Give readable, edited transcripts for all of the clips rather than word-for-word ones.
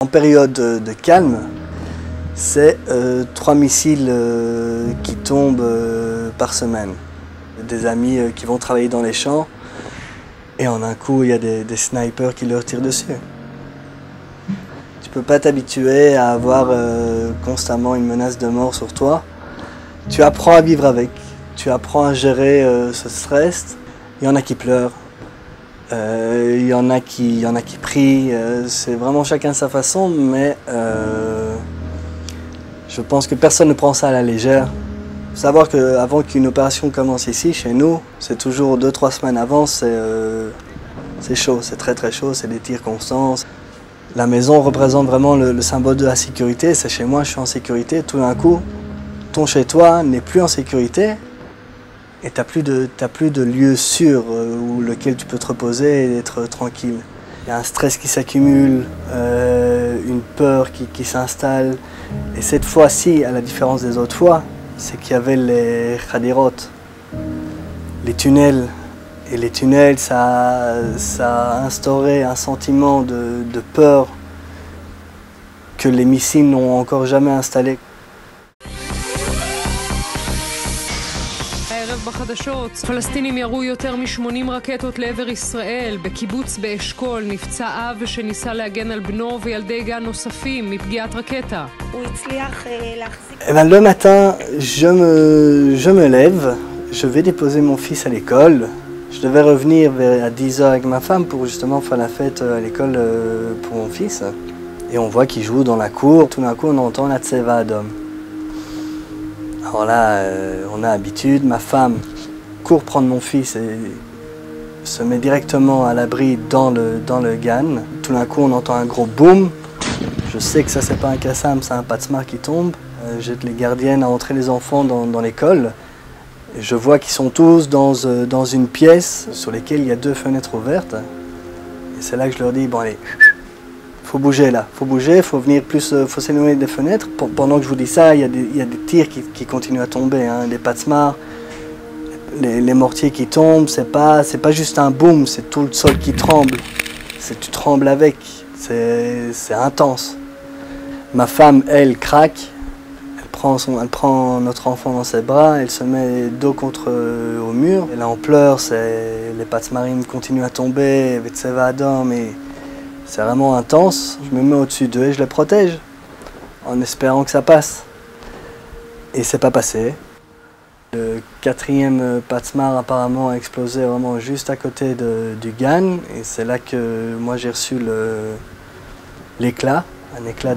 En période de calme, c'est 3 missiles qui tombent par semaine. Des amis qui vont travailler dans les champs et en un coup il y a des snipers qui leur tirent dessus. Tu peux pas t'habituer à avoir constamment une menace de mort sur toi. Tu apprends à vivre avec, tu apprends à gérer ce stress. Il y en a qui pleurent. Il y en a qui prient, c'est vraiment chacun sa façon, mais je pense que personne ne prend ça à la légère. Il faut savoir qu'avant qu'une opération commence ici, chez nous, c'est toujours 2-3 semaines avant, c'est chaud, c'est très chaud, c'est des tirs constants. La maison représente vraiment le symbole de la sécurité, c'est chez moi, je suis en sécurité, tout d'un coup, ton chez toi n'est plus en sécurité. Et tu n'as plus de lieu sûr où lequel tu peux te reposer et être tranquille. Il y a un stress qui s'accumule, une peur qui s'installe. Et cette fois-ci, à la différence des autres fois, c'est qu'il y avait les khadirot, les tunnels. Et les tunnels, ça a instauré un sentiment de peur que les missiles n'ont encore jamais installé. בחדשות, פלסטינים ירו יותר מ-80 רקטות לעבר ישראל. בקיבוץ באשכול נפצע אב שניסה להגן על בנו וילדי גן נוספים מפגיעת רקטה. הוא הצליח להחזיק... Le matin, je me lève, je vais déposer mon fils à l'école. Je devais revenir à 10 h avec ma femme pour justement faire la fête à l'école pour mon fils. Et on voit qu'il joue dans la cour. Tout d'un coup, on entend la tseva adom. Alors là, on a l'habitude, ma femme court prendre mon fils et se met directement à l'abri dans le GAN. Tout d'un coup, on entend un gros boom. Je sais que ça, c'est pas un Qassam, c'est un Patsmar qui tombe. J'aide les gardiennes à entrer les enfants dans l'école. Je vois qu'ils sont tous dans une pièce sur laquelle il y a 2 fenêtres ouvertes. Et c'est là que je leur dis, bon allez, faut bouger là, faut bouger, faut venir plus, faut s'éloigner des fenêtres. Pendant que je vous dis ça, il y a des tirs qui continuent à tomber, hein. Les Patsmar, les mortiers qui tombent, c'est pas juste un boom, c'est tout le sol qui tremble. Tu trembles avec, c'est intense. Ma femme, elle, craque, elle prend notre enfant dans ses bras, elle se met dos contre au mur. Et là on pleure, les Patsmarim continuent à tomber, avec Tseva Adom, et c'est vraiment intense. Je me mets au-dessus d'eux et je les protège, en espérant que ça passe. Et c'est pas passé. Le 4e Patsmar apparemment a explosé vraiment juste à côté du GAN. Et c'est là que moi j'ai reçu l'éclat, un éclat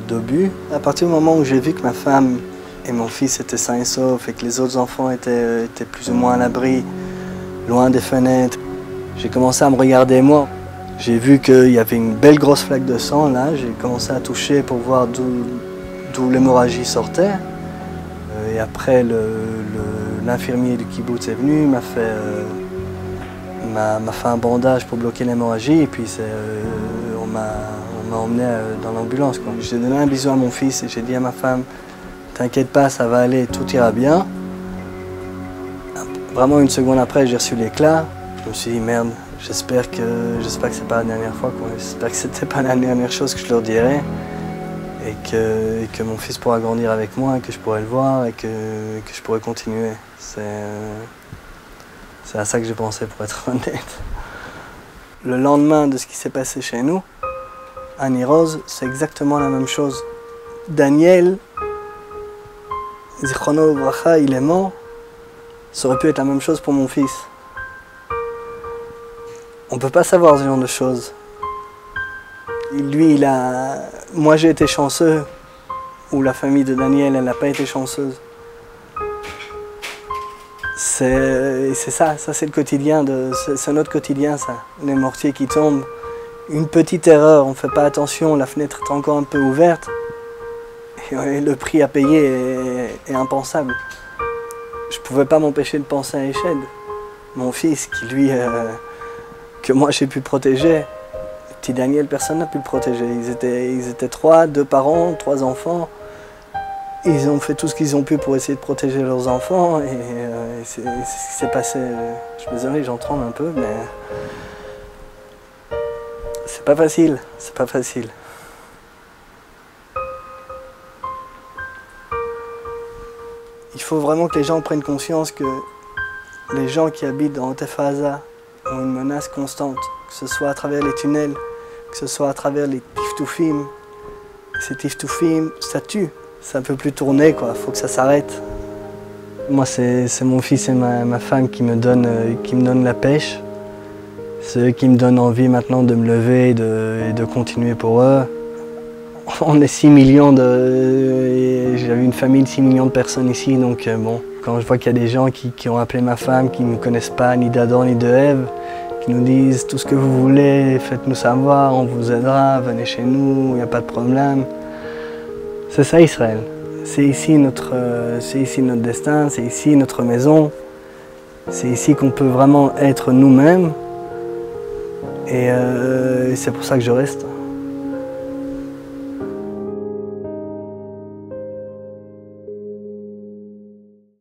d'obus. À partir du moment où j'ai vu que ma femme et mon fils étaient sains et saufs et que les autres enfants étaient plus ou moins à l'abri, loin des fenêtres, j'ai commencé à me regarder moi. J'ai vu qu'il y avait une belle grosse flaque de sang là, j'ai commencé à toucher pour voir d'où l'hémorragie sortait. Et après, l'infirmier du kibbutz est venu, m'a fait un bandage pour bloquer l'hémorragie et puis on m'a emmené dans l'ambulance. J'ai donné un bisou à mon fils et j'ai dit à ma femme, t'inquiète pas, ça va aller, tout ira bien. Vraiment une seconde après, j'ai reçu l'éclat, je me suis dit merde. J'espère que c'est pas la dernière fois, quoi. J'espère que c'était pas la dernière chose que je leur dirai et que mon fils pourra grandir avec moi, et que je pourrai le voir et que je pourrai continuer. C'est à ça que j'ai pensé, pour être honnête. Le lendemain de ce qui s'est passé chez nous, à Niroz, c'est exactement la même chose. Daniel, Zichrono Bracha, il est mort. Ça aurait pu être la même chose pour mon fils. On ne peut pas savoir ce genre de choses. Lui, moi j'ai été chanceux, ou la famille de Daniel, elle n'a pas été chanceuse. C'est ça c'est le quotidien, c'est notre quotidien ça. Les mortiers qui tombent, une petite erreur, on ne fait pas attention, la fenêtre est encore un peu ouverte, et le prix à payer est impensable. Je ne pouvais pas m'empêcher de penser à Eshed, mon fils qui lui... que moi j'ai pu protéger. Le petit Daniel, personne n'a pu le protéger. Ils étaient 3, 2 parents, 3 enfants. Ils ont fait tout ce qu'ils ont pu pour essayer de protéger leurs enfants et c'est ce qui s'est passé. Je suis désolé, j'en tremble un peu, mais c'est pas facile, c'est pas facile. Il faut vraiment que les gens prennent conscience que les gens qui habitent dans Otefaza ont une menace constante, que ce soit à travers les tunnels, que ce soit à travers les tiftoufim. Ces tiftoufim, ça tue, ça ne peut plus tourner, quoi. Faut que ça s'arrête. Moi, c'est mon fils et ma femme qui me donnent la pêche. C'est eux qui me donnent envie maintenant de me lever et de continuer pour eux. On est 6 millions j'avais une famille de 6 millions de personnes ici, donc bon, quand je vois qu'il y a des gens qui ont appelé ma femme, qui ne me connaissent pas ni d'Adam ni de Ève, qui nous disent tout ce que vous voulez, faites-nous savoir, on vous aidera, venez chez nous, il n'y a pas de problème. C'est ça Israël. C'est ici notre destin, c'est ici notre maison. C'est ici qu'on peut vraiment être nous-mêmes. Et c'est pour ça que je reste.